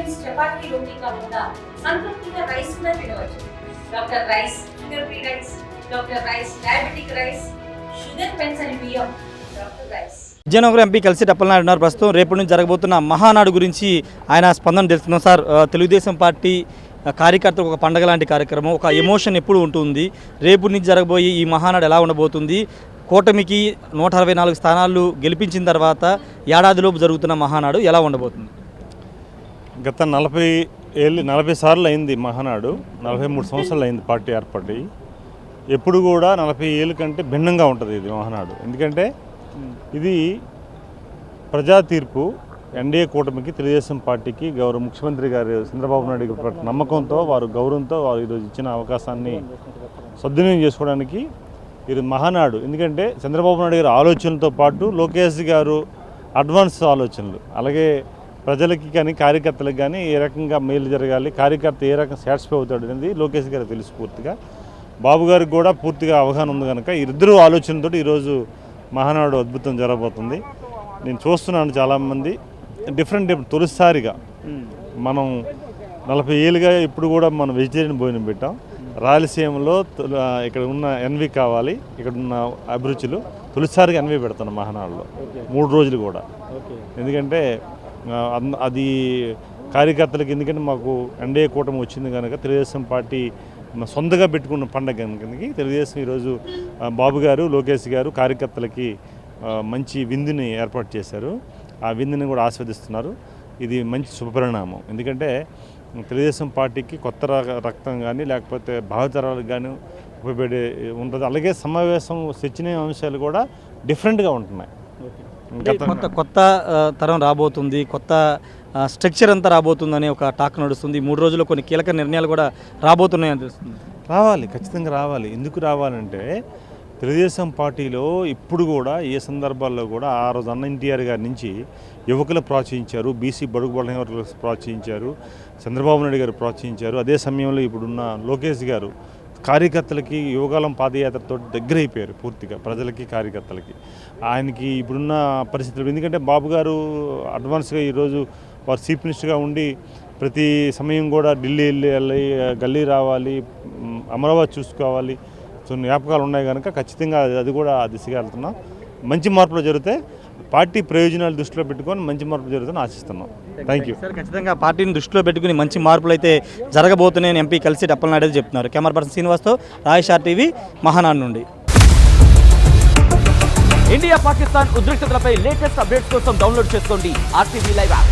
Nutritions chapati రోటీ కాకుండా సంతృప్తిగా rice కూడా తినవచ్చు. Doctor rice, sugar free rice, doctor rice, diabetic rice, sugar పెన్సని బియ్యం, డాక్టర్ రైస్. విజయనగరం ఎంపీ కలిసి అప్పలనాయుడు ఉన్నారు. ప్రస్తుతం రేపటి నుంచి జరగబోతున్న మహానాడు గురించి ఆయన స్పందన తెలుస్తున్నాం. సార్, తెలుగుదేశం పార్టీ కార్యకర్తలకు ఒక పండగ లాంటి కార్యక్రమం, ఒక ఎమోషన్ ఎప్పుడు ఉంటుంది. రేపు నుంచి జరగబోయే ఈ మహానాడు ఎలా ఉండబోతుంది? కూటమికి 164 స్థానాలు గెలిపించిన తర్వాత ఏడాదిలోపు జరుగుతున్న మహానాడు ఎలా ఉండబోతుంది? గత 40 సార్లు అయింది మహానాడు. 43 సంవత్సరాలు అయింది పార్టీ ఏర్పడి. ఎప్పుడు కూడా 40 ఏళ్ళ కంటే భిన్నంగా ఉంటుంది ఇది మహానాడు. ఎందుకంటే ఇది ప్రజా తీర్పు. ఎన్డీఏ కూటమికి, తెలుగుదేశం పార్టీకి, గౌరవ ముఖ్యమంత్రి గారు చంద్రబాబు నాయుడు గారి నమ్మకంతో, వారు గౌరవంతో వారు ఈరోజు ఇచ్చిన అవకాశాన్ని సద్వినియోగం చేసుకోవడానికి ఇది మహానాడు. ఎందుకంటే చంద్రబాబు నాయుడు గారి ఆలోచనలతో పాటు లోకేష్ గారు అడ్వాన్స్ ఆలోచనలు, అలాగే ప్రజలకి కానీ కార్యకర్తలకు కానీ ఏ రకంగా మేలు జరగాలి, కార్యకర్త ఏ రకంగా సాటిస్ఫై అవుతాడు అనేది లోకేష్ గారు తెలుసు పూర్తిగా. బాబు గారికి కూడా పూర్తిగా అవగాహన ఉంది కనుక ఇద్దరు ఆలోచనతో ఈరోజు మహానాడు అద్భుతం జరగబోతుంది. నేను చూస్తున్నాను చాలామంది డిఫరెంట్ తొలిసారిగా మనం 40 ఏళ్ళుగా ఇప్పుడు కూడా మనం వెజిటేరియన్ భోజనం పెట్టాం. రాయలసీమలో ఇక్కడ ఉన్న ఎన్వి కావాలి, ఇక్కడ ఉన్న అభిరుచులు తొలిసారిగా ఎన్వి పెడుతున్నాం మహానాడులో 3 రోజులు కూడా. ఎందుకంటే అది కార్యకర్తలకు, ఎందుకంటే మాకు ఎన్డీఏ కూటమి వచ్చింది కనుక తెలుగుదేశం పార్టీ సొంతగా పెట్టుకున్న పండగ కనుక తెలుగుదేశం ఈరోజు బాబు గారు, లోకేష్ గారు కార్యకర్తలకి మంచి విందుని ఏర్పాటు చేశారు. ఆ విందుని కూడా ఆస్వాదిస్తున్నారు. ఇది మంచి శుభపరిణామం. ఎందుకంటే తెలుగుదేశం పార్టీకి కొత్త రక్తం కానీ లేకపోతే భావితరాలకు కానీ ఉపయోగపడే ఉంటుంది. అలాగే సమావేశం చర్చనీయ అంశాలు కూడా డిఫరెంట్గా ఉంటున్నాయి. కొత్త తరం రాబోతుంది, కొత్త స్ట్రక్చర్ అంతా రాబోతుందని ఒక టాక్ నడుస్తుంది. 3 రోజుల్లో కొన్ని కీలక నిర్ణయాలు కూడా రాబోతున్నాయని తెలుస్తుంది. రావాలి, ఖచ్చితంగా రావాలి. ఎందుకు రావాలంటే తెలుగుదేశం పార్టీలో ఇప్పుడు కూడా ఏ సందర్భాల్లో కూడా ఆ రోజు అన్న ఎన్టీఆర్ గారి నుంచి యువకులు ప్రోత్సహించారు, బీసీ బడుగు బలహీన వర్గాలకు ప్రోత్సహించారు, చంద్రబాబు నాయుడు గారు ప్రోత్సహించారు. అదే సమయంలో ఇప్పుడున్న లోకేష్ గారు కార్యకర్తలకి యువకాలం పాదయాత్రతో దగ్గర అయిపోయారు పూర్తిగా ప్రజలకి, కార్యకర్తలకి. ఆయనకి ఇప్పుడున్న పరిస్థితులు, ఎందుకంటే బాబు గారు అడ్వాన్స్గా ఈరోజు వారు చీఫ్ మినిస్టర్గా ఉండి ప్రతి సమయం కూడా ఢిల్లీ వెళ్ళి గల్లీ రావాలి, అమరావతి చూసుకోవాలి, సో జ్ఞాపకాలు ఉన్నాయి కనుక ఖచ్చితంగా అది కూడా దిశగా వెళ్తున్నాం. మంచి మార్పులు జరిగితే పార్టీ ప్రయోజనాలు దృష్టిలో పెట్టుకొని మంచి మార్పులు జరుగుతుందని ఆశిస్తున్నాం. Thank you sir. ఖచ్చితంగా పార్టీని దృష్టిలో పెట్టుకుని మంచి మార్పులు అయితే జరగబోతున్నాయని ఎంపీ కలిసి అప్పలనాయుడు చెప్తున్నారు. Camera person శ్రీనివాస్తో Rayesh RTV Mahanadu నుండి. ఇండియా పాకిస్తాన్ ఉద్రిక్తతలపై లేటెస్ట్ అప్డేట్స్ కోసం డౌన్లోడ్ చేసుకోండి RTV లైవ్ యాప్.